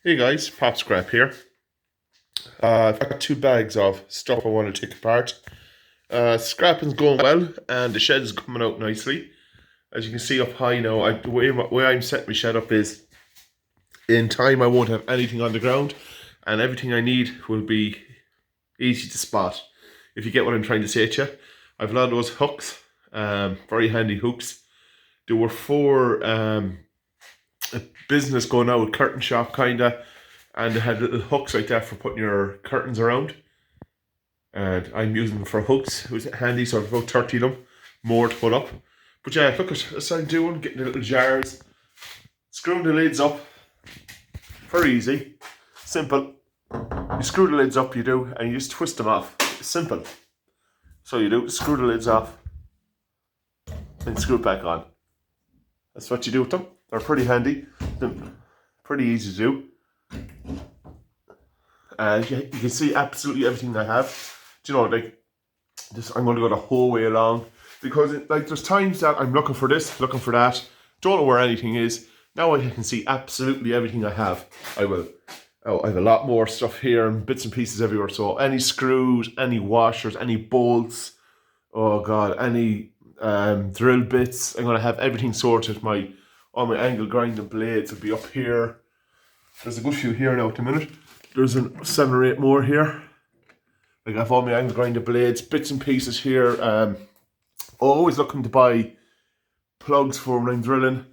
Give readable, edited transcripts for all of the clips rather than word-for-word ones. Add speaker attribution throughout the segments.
Speaker 1: Hey guys, Pop Scrap here. I've got two bags of stuff I want to take apart. Scrapping's going well, and the shed is coming out nicely. As you can see up high now, the way I'm setting my shed up is, in time I won't have anything on the ground, and everything I need will be easy to spot. If you get what I'm trying to say to you. I've a lot of those hooks, very handy hooks. There were four a business going out, curtain shop kinda, and they had little hooks like that for putting your curtains around. And I'm using them for hooks. It was handy, so I've about 30 of them, more to put up. But yeah, look at what I'm doing, getting the little jars, screwing the lids up. Very easy, simple. You screw the lids up, you do, and you just twist them off. Simple. So you do, screw the lids off, and screw it back on. That's what you do with them. They're pretty handy, pretty easy to do. And you can see absolutely everything I have. Do you know, like, this, I'm going to go the whole way along, because there's times that I'm looking for this, looking for that, don't know where anything is. Now I can see absolutely everything I have. I have a lot more stuff here and bits and pieces everywhere. So any screws, any washers, any bolts, oh god, any drill bits. I'm going to have everything sorted. All my angle grinding blades will be up here. There's a good few here now at the minute. There's 7 or 8 more here. I have all my angle grinder blades, bits and pieces here. Always looking to buy plugs for when I'm drilling.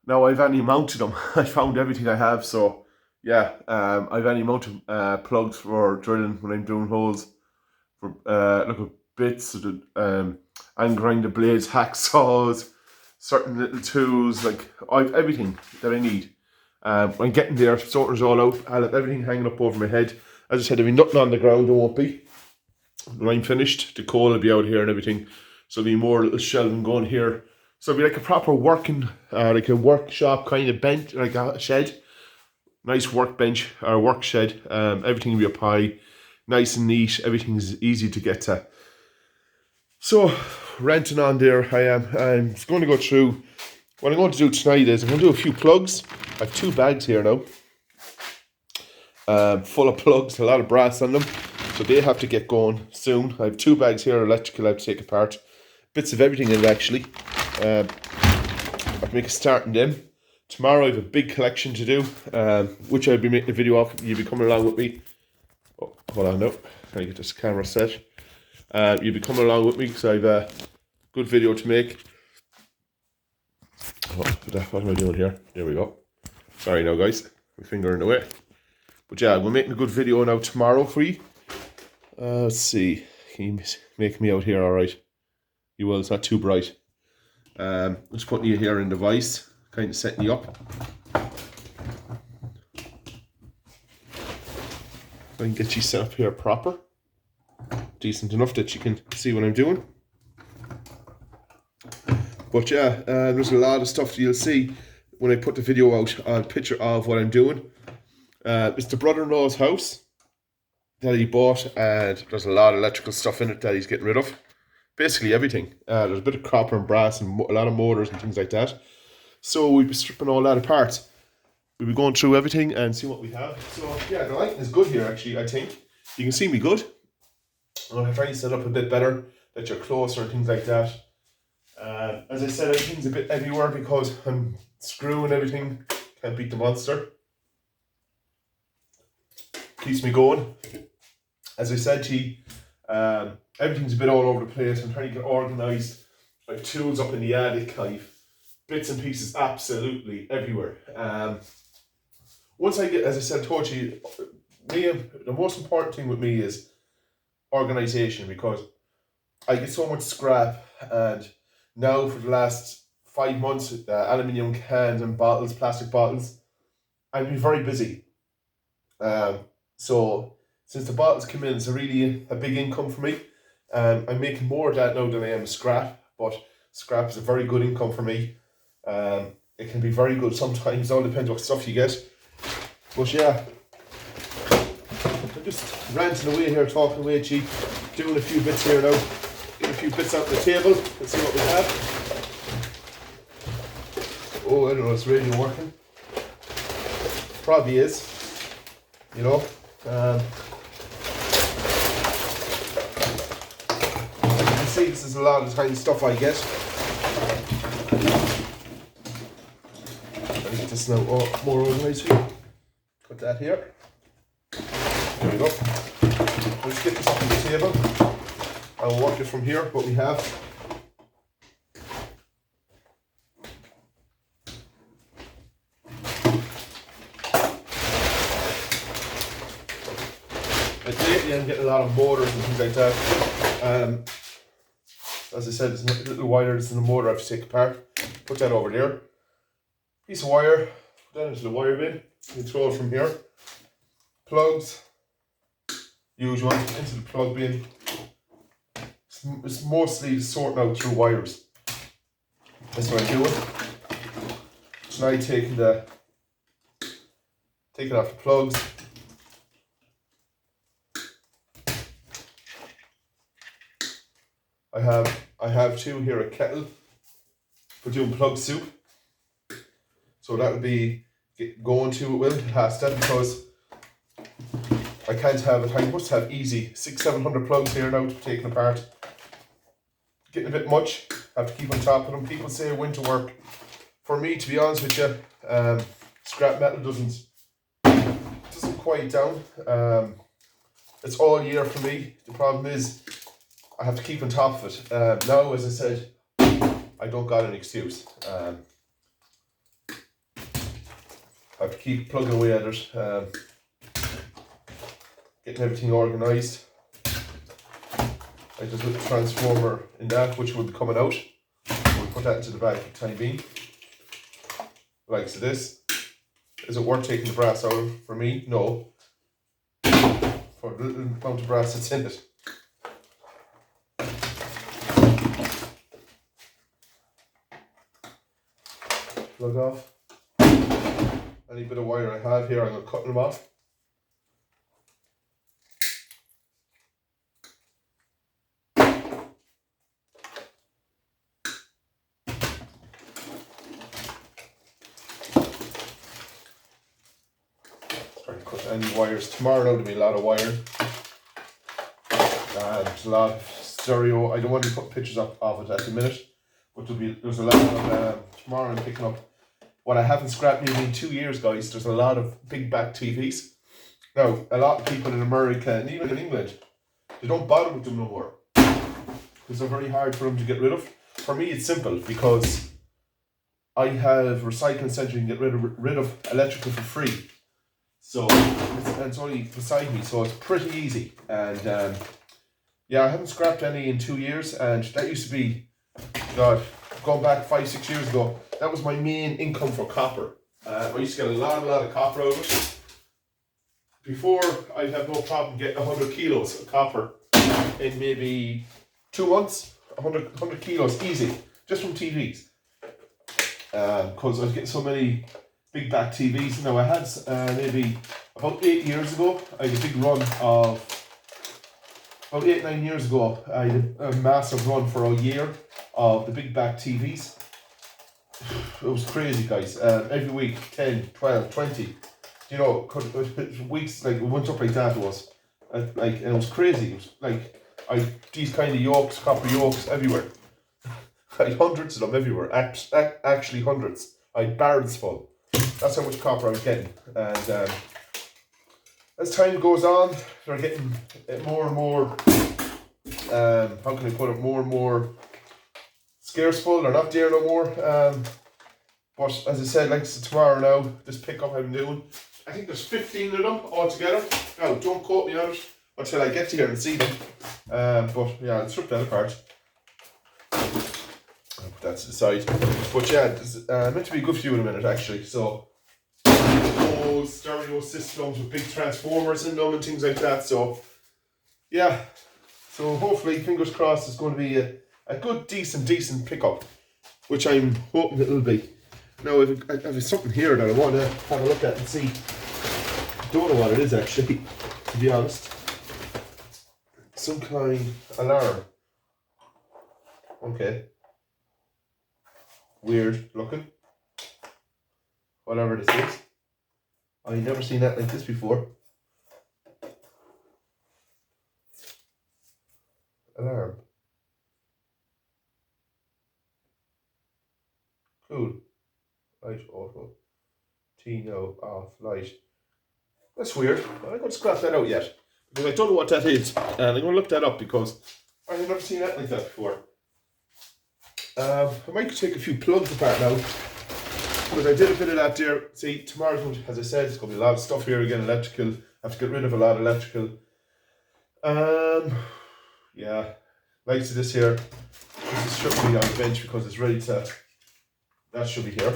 Speaker 1: Now I've only mounted them. I found everything I have, so yeah. I've only mounted plugs for drilling when I'm doing holes. For look at bits, angle grinder blades, hacksaws, certain little tools. Like I've everything that I need. I'm getting there, sorting it all out. I'll have everything hanging up over my head. As I said, there'll be nothing on the ground, there won't be. When I'm finished, the coal will be out here and everything. So there'll be more little shelving going here. So it'll be like a proper working, like a workshop kind of bench, like a shed. Nice workbench, or work shed. Everything will be up high, nice and neat. Everything's easy to get to. So, renting on there, I'm just going to go through. What I'm going to do tonight is I'm going to do a few plugs. I have 2 bags here now, full of plugs, a lot of brass on them, so they have to get going soon. I have 2 bags here, electrical I have to take apart, bits of everything in it actually. I have to make a start in them. Tomorrow I have a big collection to do, which I'll be making a video of. You'll be coming along with me. Oh, hold on now, trying to get this camera set. You'll be coming along with me because I have a good video to make. What am I doing here? There we go. Sorry now guys, my finger in the way. But yeah, we're making a good video now tomorrow for you. Let's see, can you make me out here alright? You will, it's not too bright. I'm just putting you here in the vise, kind of setting you up. I can get you set up here proper. Decent enough that you can see what I'm doing. But yeah, there's a lot of stuff you'll see when I put the video out, a picture of what I'm doing. It's the brother-in-law's house that he bought, and there's a lot of electrical stuff in it that he's getting rid of. Basically everything. There's a bit of copper and brass and a lot of motors and things like that. So we'll be stripping all that apart. We'll be going through everything and see what we have. So yeah, the lighting is good here actually, I think. You can see me good. I'm going to try and set up a bit better, that you're closer and things like that. As I said, everything's a bit everywhere because I'm screwing everything. Can't beat the monster. Keeps me going. As I said to you, everything's a bit all over the place. I'm trying to get organised. My tools up in the attic. I've bits and pieces absolutely everywhere. Once I get, as I said, told you, the most important thing with me is organisation, because I get so much scrap, and now for the last 5 months, aluminium cans and bottles, plastic bottles, I've been very busy. So since the bottles come in, it's really a big income for me. I'm making more of that now than I am scrap, but scrap is a very good income for me. It can be very good sometimes, all depends what stuff you get. But yeah, I'm just ranting away here, talking away, cheap, doing a few bits here now. Get a few bits out on the table. Let's see what we have. Oh, I don't know, is radio working? probably is, you know. As you can see, this is a lot of the tiny stuff I get. I'll get this now more organised here. Put that here. There we go. Let's get this up on the table. I'll work it from here, what we have. Lately I'm getting a lot of motors and things like that. As I said, there's a little wire that's in the motor I have to take apart. Put that over there. Piece of wire, put that into the wire bin. You throw it from here. Plugs, usual, into the plug bin. It's mostly sorting out through wires. That's what I do it. So now taking off the plugs. I have too here a kettle for doing plug soup. So that would be going to it will has that because I can't have it. I must have easy 600-700 plugs here now to be taken apart. Getting a bit much. Have to keep on top of them. People say winter work. For me, to be honest with you, scrap metal doesn't quiet down. It's all year for me. The problem is I have to keep on top of it. Now, as I said, I don't got an excuse. I have to keep plugging away at it, getting everything organised. Like there's a little transformer in that which will be coming out. We'll put that into the bag for the time being. Like so this. Is it worth taking the brass out of for me? No. For the little amount of brass that's in it. Plug off. Any bit of wire I have here, I'm going to cut them off. Try to cut any wires. Tomorrow now there'll be a lot of wiring. There's a lot of stereo. I don't want to put pictures up of it at the minute, but there's a lot of tomorrow I'm picking up. What I haven't scrapped maybe in 2 years, guys, there's a lot of big back TVs. Now, a lot of people in America and even in England, they don't bother with them no more. Because they're very hard for them to get rid of. For me, it's simple because I have recycling centre and get rid of electrical for free. So, it's only beside me, so it's pretty easy. And yeah, I haven't scrapped any in 2 years, and that used to be, God, going back 5-6 years ago, that was my main income for copper. I used to get a lot of copper out of it. Before, I'd have no problem getting 100 kilos of copper in maybe 2 months. 100 kilos, easy, just from TVs. Because I was getting so many big back TVs. Now I had maybe about 8 years ago, I had a big run of, about 8-9 years ago, I had a massive run for a year of the big back TVs. It was crazy, guys. Every week, 10, 12, 20. You know, weeks, like, it went up like that. It was. And it was crazy. It was like, these kind of yolks, copper yolks, everywhere. I had hundreds of them everywhere. Actually, hundreds. I had barrels full. That's how much copper I was getting. And as time goes on, they're getting more and more, how can I put it, more and more scarceful. They're not there no more. But as I said, like tomorrow now, this pickup I'm doing, I think there's 15 of them altogether. Now, don't quote me on it until I get to here and see them. But yeah, I'll strip that apart. I'll put that to the side. But yeah, it's meant to be a good few in a minute actually. So, those stereo systems with big transformers in them and things like that. So, yeah. So hopefully, fingers crossed, it's going to be a good, decent pickup, which I'm hoping it will be. Now, if there's something here that I want to have a look at and see. Don't know what it is actually, to be honest. Some kind of alarm. Okay. Weird looking. Whatever this is. I've never seen that like this before. Alarm. Cool. Light auto. T no off light. That's weird. I'm not going to scrap that out yet because I don't know what that is, and I'm going to look that up because I've never seen that like that before. I might take a few plugs apart now because I did a bit of that there. See, tomorrow's going to, as I said, it's going to be a lot of stuff here again. Electrical. I have to get rid of a lot of electrical. Yeah, likes of this here. This should be on the bench because it's ready to. That should be here.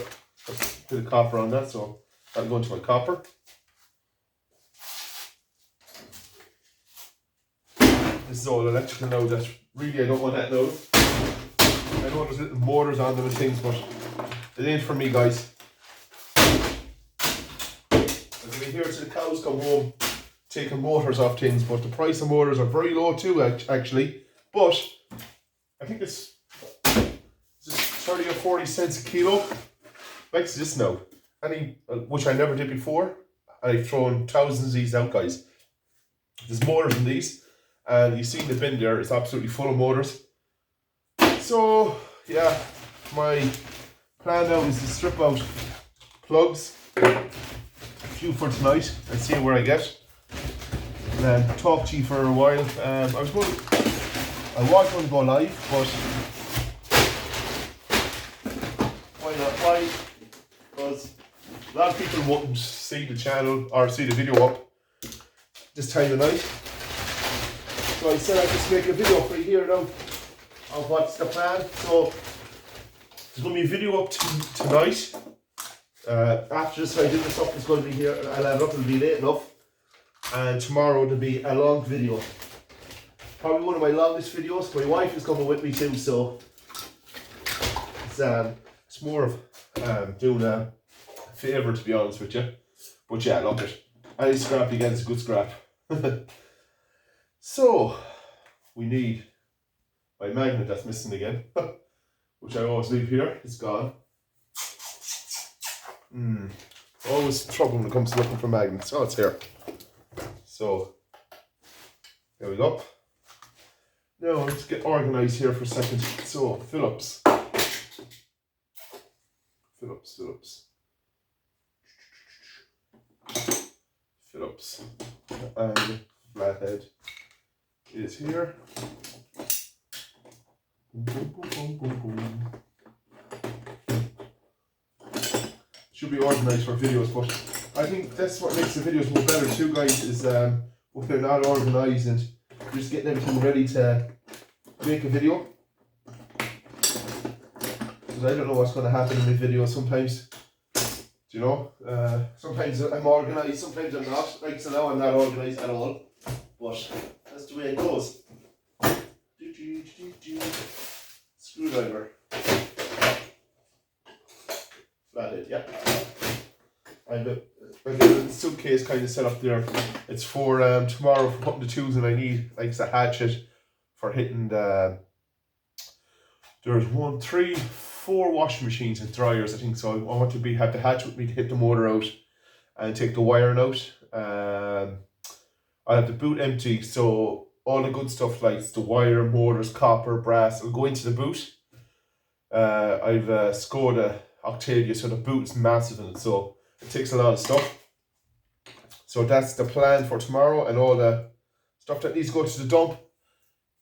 Speaker 1: Let's put a copper on that, so that'll go into my copper. This is all electrical now. That really I don't want that now. I know there's little motors on them and things, but it ain't for me, guys. I'm gonna be here till the cows come home, taking motors off things, but the price of motors are very low too, actually. But I think it's 30 or 40 cents a kilo. Likes this now. Which I never did before. I've thrown thousands of these out, guys. There's motors in these, and you see the bin there, it's absolutely full of motors. So yeah, my plan now is to strip out plugs, a few for tonight, and see where I get. And then talk to you for a while. I was going to go live, but why not? Why? Because a lot of people wouldn't see the channel or see the video up this time of night. So I said I'd just make a video for you here now of what's the plan. So there's going to be a video up tonight. After this, I do this up, it's going to be here. I'll have it up, it'll be late enough. And tomorrow there'll be a long video. Probably one of my longest videos. My wife is coming with me too, so it's more of doing a favour, to be honest with you. But yeah, look it. Any scrap you get is a good scrap. So we need my magnet that's missing again, which I always leave here. It's gone. Always trouble when it comes to looking for magnets. Oh, it's here. So there we go. Now let's get organised here for a second. So Phillips, and flathead is here. Should be organised for videos, but I think that's what makes the videos more better too, guys, is if they're not organised and you're just getting everything ready to make a video. Because I don't know what's going to happen in my video sometimes. Do you know? Sometimes I'm organised, sometimes I'm not. Like so now I'm not organised at all. But that's the way it goes. Screwdriver. Flathead, yeah. I've got a suitcase kind of set up there. It's for tomorrow for putting the tools in. I need like a hatchet for hitting the. There's 1, 3, 4 washing machines and dryers, I think. So I want to have the hatchet with me to hit the motor out and take the wiring out. I have the boot empty, so all the good stuff like the wire, motors, copper, brass will go into the boot. I've Skoda Octavia, so the boot is massive in it, so it takes a lot of stuff. So that's the plan for tomorrow, and all the stuff that needs to go to the dump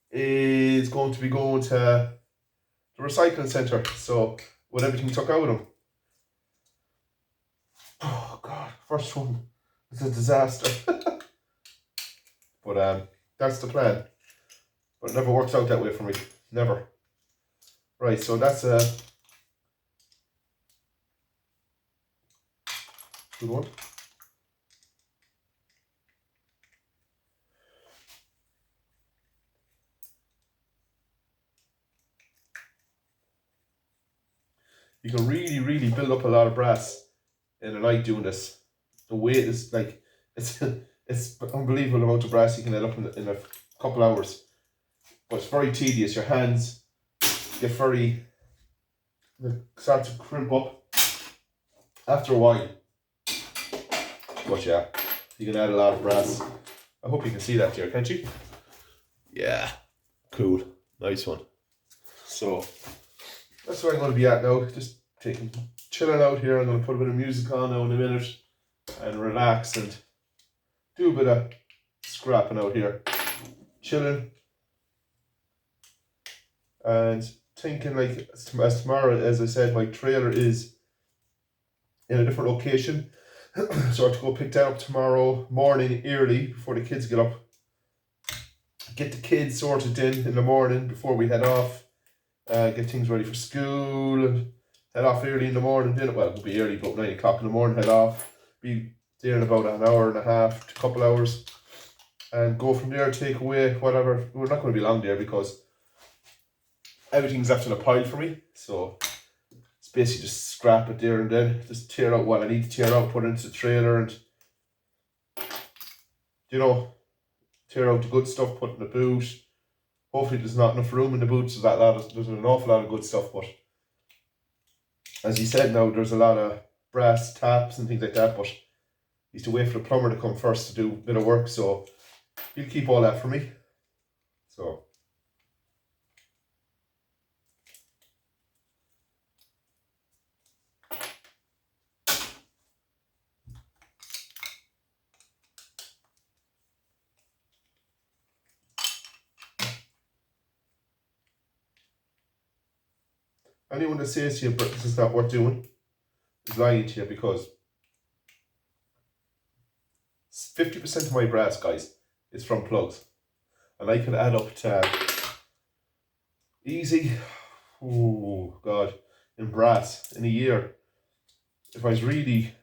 Speaker 1: is going to be going to the recycling centre. So with everything took out of them. Oh God, first one. It's a disaster. But that's the plan. But it never works out that way for me. Never. Right, so that's a good one. You can really build up a lot of brass in a night doing this. The weight is like, it's unbelievable amount of brass you can add up in a couple hours. But it's very tedious. Your hands get start to crimp up after a while. But yeah, you can add a lot of brass. I hope you can see that here, can't you? Yeah, cool, nice one. So that's where I'm going to be at now, just chilling out here. I'm going to put a bit of music on now in a minute and relax and do a bit of scrapping out here, chilling and thinking, like, as tomorrow, as I said, my trailer is in a different location. So I have to go pick that up tomorrow morning early before the kids get up. Get the kids sorted in the morning before we head off. Get things ready for school and head off early in the morning. Well, it'll be early, but 9 o'clock in the morning, head off. Be there in about an hour and a half to a couple hours. And go from there, take away whatever. We're not going to be long there because everything's left in a pile for me. So it's basically just scrap it there and then. Just tear out what I need to tear out, put it into the trailer and, you know, tear out the good stuff, put in the boot. Hopefully there's not enough room in the boot so that there's an awful lot of good stuff. But as you said now, there's a lot of brass taps and things like that. But you have to wait for the plumber to come first to do a bit of work. So he'll keep all that for me. So anyone that says to you, but this is not worth doing, is lying to you, because 50% of my brass, guys, is from plugs. And I can add up to easy, oh God, in brass in a year. If I was really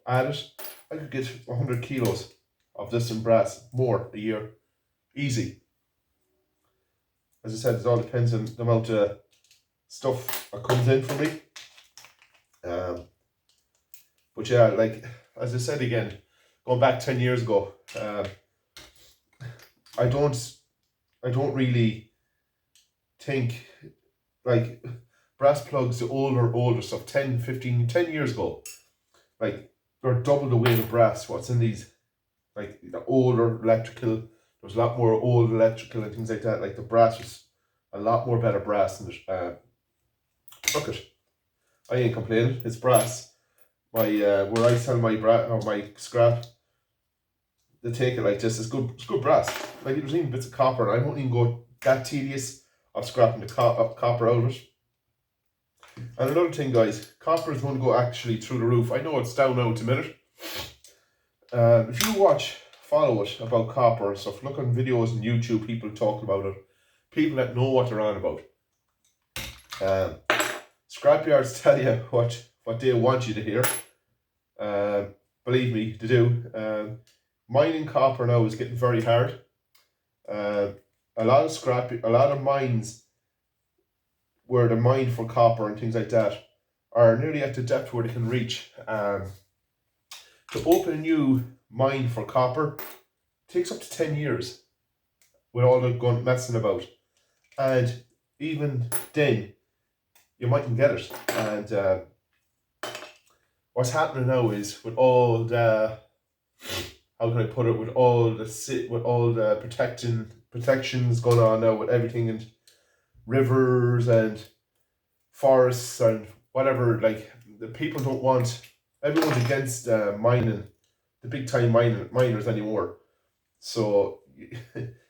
Speaker 1: at it, I could get 100 kilos of this in brass, more a year, easy. As I said, it all depends on the amount of stuff that comes in for me. But yeah, like, as I said again, going back 10 years ago, I don't really think, like, brass plugs, the older stuff, 10, 15, 10 years ago, like, they're double the weight of brass. What's in these, like, the older electrical, there's a lot more old electrical and things like that. Like, the brass was a lot more better brass than look it, I ain't complaining, it's brass. My where I sell my my scrap, they take it like this. It's good brass. Like, there's even bits of copper, and I won't even go that tedious of scrapping the copper out of it. And another thing, guys, copper is going to go actually through the roof. I know it's down now at a minute. If you follow it about copper and stuff, look on videos on YouTube, people talking about it, people that know what they're on about. Scrapyards tell you what they want you to hear. Believe me, they do. Mining copper now is getting very hard. A lot of mines where they're mined for copper and things like that are nearly at the depth where they can reach. To open a new mine for copper takes up to 10 years with all the gun messing about. And even then, you mightn't get it. And what's happening now is, with all the, how can I put it, with all the protections going on now with everything, and rivers and forests and whatever, like, the people don't want, everyone's against mining, the big time miners anymore. So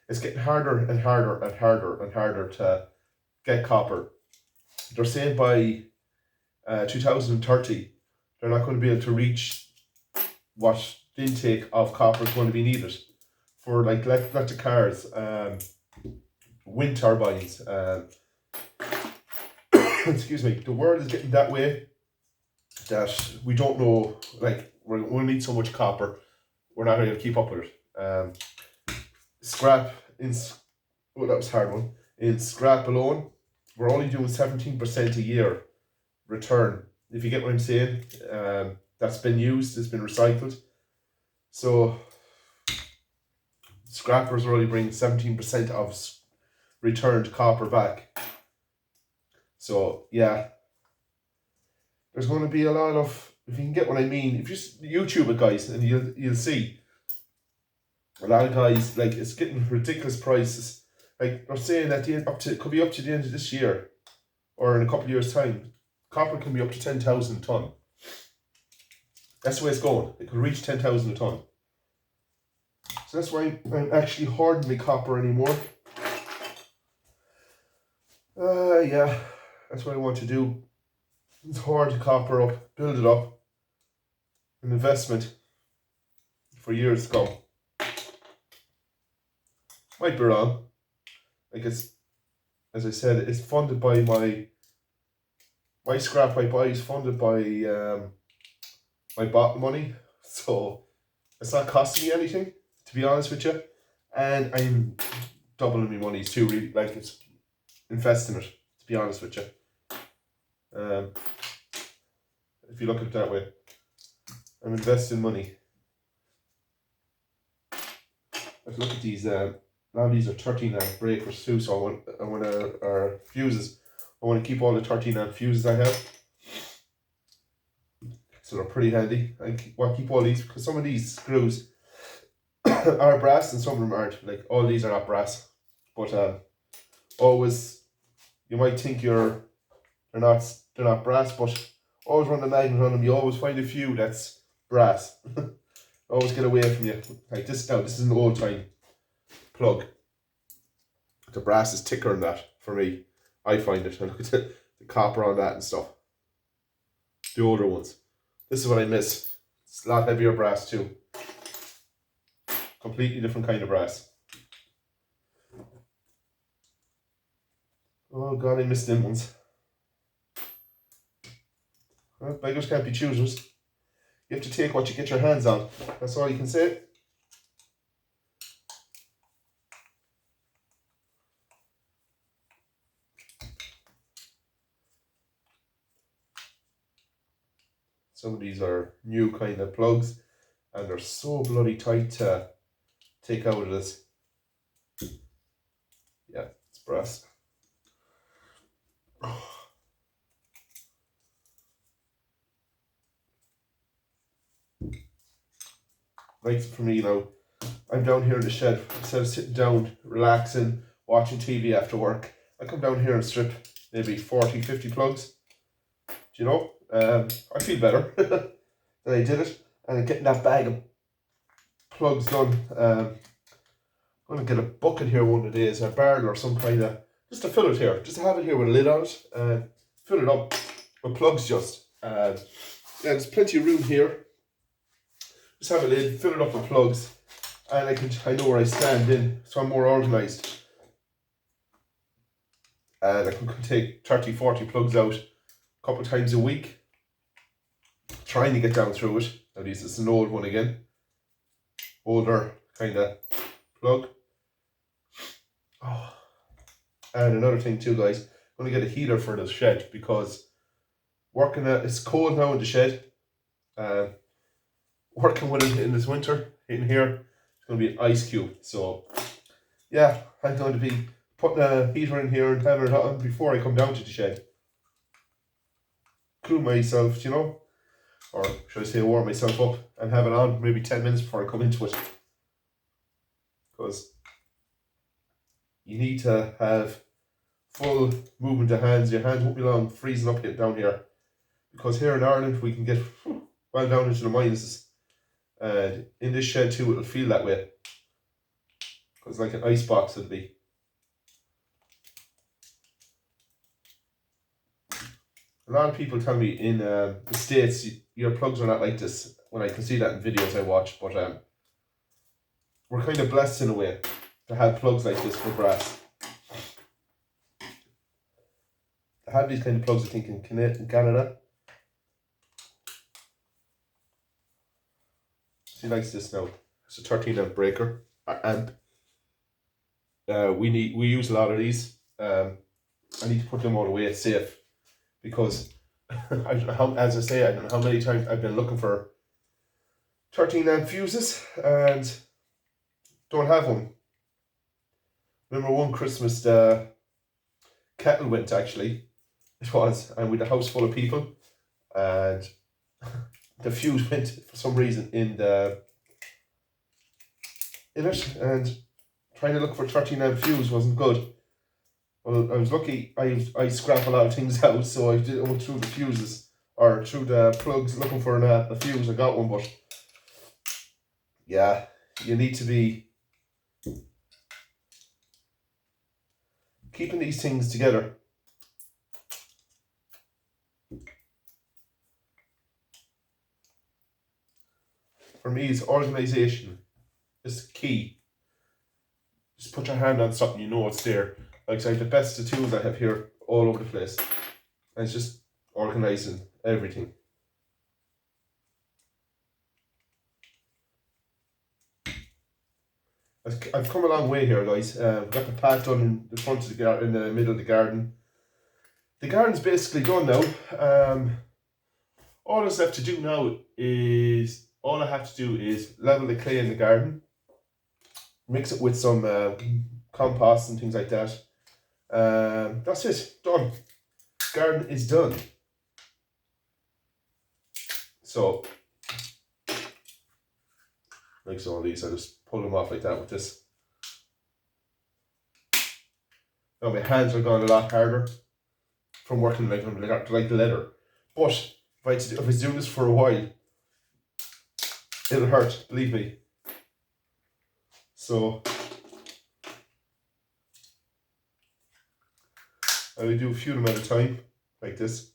Speaker 1: it's getting harder and harder and harder and harder to get copper. They're saying by 2030 they're not going to be able to reach what the intake of copper is going to be needed for, like, electric cars, wind turbines. Excuse me. The world is getting that way that we don't know, like, we'll need so much copper, we're not going to keep up with it. Scrap, that was a hard one. In scrap alone, we're only doing 17% a year return, if you get what I'm saying. That's been used, it's been recycled. So scrappers are only bringing 17% of returned copper back. So yeah, there's going to be a lot of if you can get what I mean, if you just YouTube it, guys, and you'll see a lot of guys, like, it's getting ridiculous prices. Like, they're saying at the end, could be up to the end of this year, or in a couple of years' time, copper can be up to 10,000 a ton. That's the way it's going. It could reach 10,000 a ton. So that's why I'm actually hoarding my copper anymore. Yeah, that's what I want to do. It's hoard the copper up, build it up. An investment for years to come. Might be wrong. Like, it's, as I said, it's funded by my scrap I buy is funded by my bot money. So it's not costing me anything, to be honest with you. And I'm doubling my money too, really. Like, it's investing it, to be honest with you. If you look at it that way, I'm investing money. Let's look at these. A lot of these are 13 amp breakers too, so I want our fuses. I want to keep all the 13 amp fuses I have. So they're pretty handy. I want to keep all these because some of these screws are brass and some of them aren't. Like, all these are not brass, but always, you might think they're not brass, but always run the magnet on them. You always find a few that's brass. Always get away from you. Like this now, this is an old time plug. The brass is thicker than that for me. I find it. I look at the copper on that and stuff. The older ones. This is what I miss. It's a lot heavier brass too. Completely different kind of brass. Oh God, I miss them ones. Well, beggars can't be choosers. You have to take what you get your hands on. That's all you can say. Some of these are new kind of plugs, and they're so bloody tight to take out of this. Yeah, it's brass. Like, for me now, I'm down here in the shed. Instead of sitting down, relaxing, watching TV after work, I come down here and strip maybe 40, 50 plugs. Do you know? I feel better that I did it. And getting that bag of plugs done. I'm going to get a bucket here one of the days, a barrel or some kind of, just to fill it here. Just to have it here with a lid on it. And fill it up with plugs just. Yeah, there's plenty of room here. Just have a lid, fill it up with plugs, and I know where I stand in, so I'm more organised. And I can take 30, 40 plugs out a couple of times a week, trying to get down through it. Now this is an old one again, older kind of plug. Oh. And another thing too, guys, I'm going to get a heater for the shed because it's cold now in the shed. Working with it in this winter in here, it's going to be an ice cube. So yeah, I'm going to be putting a heater in here and having it on before I come down to the shed. Cool myself, you know, or should I say warm myself up and have it on maybe 10 minutes before I come into it. Because you need to have full movement of hands. Your hands won't be long freezing up down here. Because here in Ireland we can get well down into the minuses. And in this shed too, it'll feel that way. Because like an ice box it'll be. A lot of people tell me in the States, your plugs are not like this. When I can see that in videos I watch. But we're kind of blessed in a way to have plugs like this for brass. I have these kind of plugs I think in Canada. She likes this now. It's a 13 amp breaker amp. We use a lot of these. I need to put them all away. It's safe because as I say, I don't know how many times I've been looking for 13 amp fuses and don't have one. Remember one Christmas the kettle went actually. It was, and with a house full of people, and the fuse went for some reason in it, and trying to look for 13 amp fuse wasn't good. Well, I was lucky. I scrap a lot of things out, so I went through the fuses or through the plugs looking for a fuse. I got one, but yeah, you need to be keeping these things together. For me, it's organisation is key. Just put your hand on something, you know it's there. Like I say, the best of tools I have here all over the place. And it's just organising everything. I've come a long way here, guys. Got the path done in the front of the garden, in the middle of the garden. The garden's basically done now. All that's left to do now is, all I have to do is level the clay in the garden, mix it with some compost and things like that. That's it, done. Garden is done. So, like some of these, I just pull them off like that with this. Now my hands are gone a lot harder from working like leather. But if I was doing this for a while, it'll hurt, believe me. So I will do a few of them at a time, like this.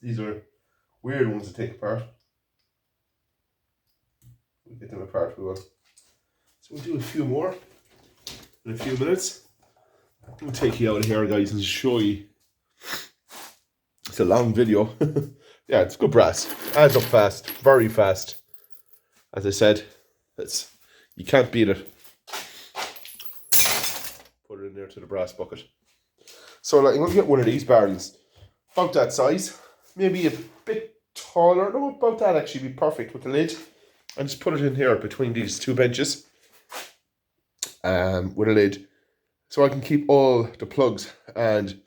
Speaker 1: These are weird ones to take apart. We'll get them apart we will. So we'll do a few more in a few minutes. We'll take you out of here, guys, and show you. It's a long video. Yeah, it's good brass. Adds up fast, very fast. As I said, you can't beat it. Put it in there to the brass bucket. So like, I'm going to get one of these barrels, about that size, maybe a bit taller. No, about that actually be perfect with the lid. And just put it in here between these two benches, with a lid, so I can keep all the plugs and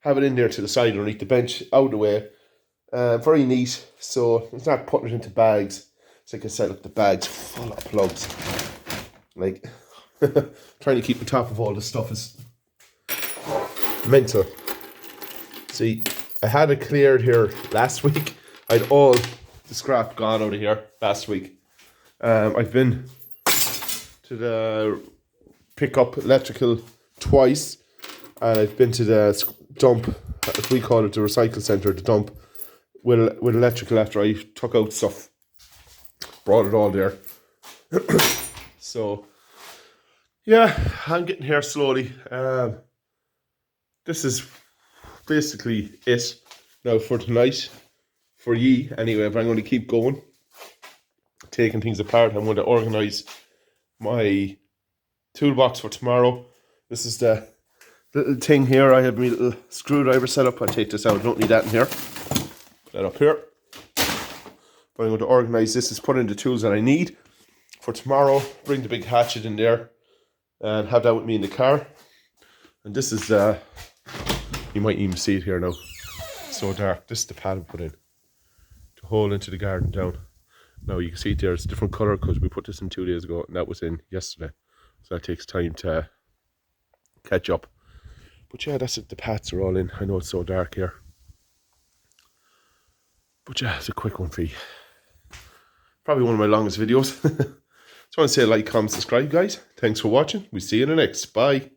Speaker 1: have it in there to the side underneath the bench, out of the way. Very neat, so it's not putting it into bags. So like I said, look, the bag's full of plugs. Like, trying to keep on top of all this stuff is mental. See, I had it cleared here last week. I'd all the scrap gone out of here last week. I've been to the pick up electrical twice, and I've been to the dump, as we call it, the recycle centre, the dump, with electrical after I took out stuff, brought it all there. So, yeah, I'm getting here slowly. This is basically it now for tonight, for ye anyway, but I'm going to keep going, taking things apart. I'm going to organise my toolbox for tomorrow. This is the little thing here. I have my little screwdriver set up. I'll take this out. I don't need that in here. Put that up here. But I'm going to organise this. Is put in the tools that I need for tomorrow. Bring the big hatchet in there and have that with me in the car. And this is you might even see it here now. So dark. This is the pad I put in to hold into the garden down. Now you can see it there. It's a different colour because we put this in 2 days ago and that was in yesterday. So that takes time to catch up. But yeah, that's it. The paths are all in. I know it's so dark here. But yeah, it's a quick one for you. Probably one of my longest videos. Just want to say like, comment, subscribe, guys. Thanks for watching. We'll see you in the next. Bye.